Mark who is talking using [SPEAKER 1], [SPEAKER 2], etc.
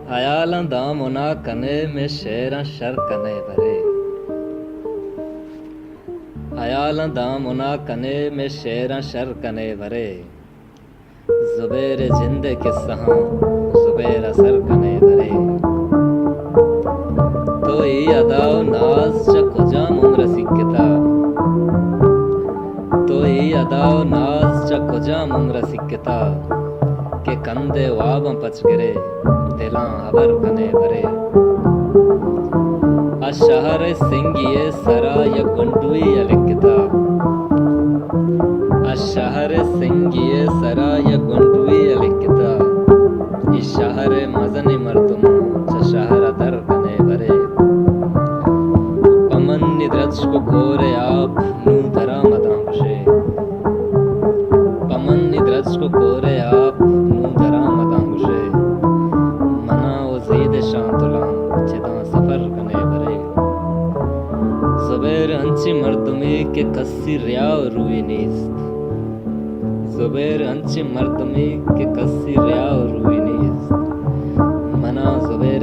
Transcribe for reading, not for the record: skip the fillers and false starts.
[SPEAKER 1] हयालां दा मुना कने में शेरां शर कने भरे। हयालां दा मुना कने में शेरां शर कने भरे। ज़ुबैर जिंदे किस्सां ज़ुबैर असर कने भरे। तो ई अदाओ नाज च कुजाम उम्र सिक्किता। तो ई अदाओ नाज च कुजाम उम्र सिक्किता। के कंदे वाबं पच गिरे दिलां अबर कने भरे। अशहर सिंगिये सराय गुंडुई अलिकिता। अशहर सिंगिये सराय गुंडुई अलिकिता। इस शहर मजनी मर्दुम च शहर दर कने भरे। पमन निद्रज को कोरे आप नू धरा मदां बशे। पमन निद्रज को कोरे आप नू धरा मदां बशे। मना वज़ीद शांतुलां चिदां सफर कने भरे। ज़ुबैर अंची मर्दुमी के कस्सी रियाव रुई नीस्त। ज़ुबैर अंची मर्दुमी के कस्सी रियाव रुई नीस्त। मना ज़ुबैर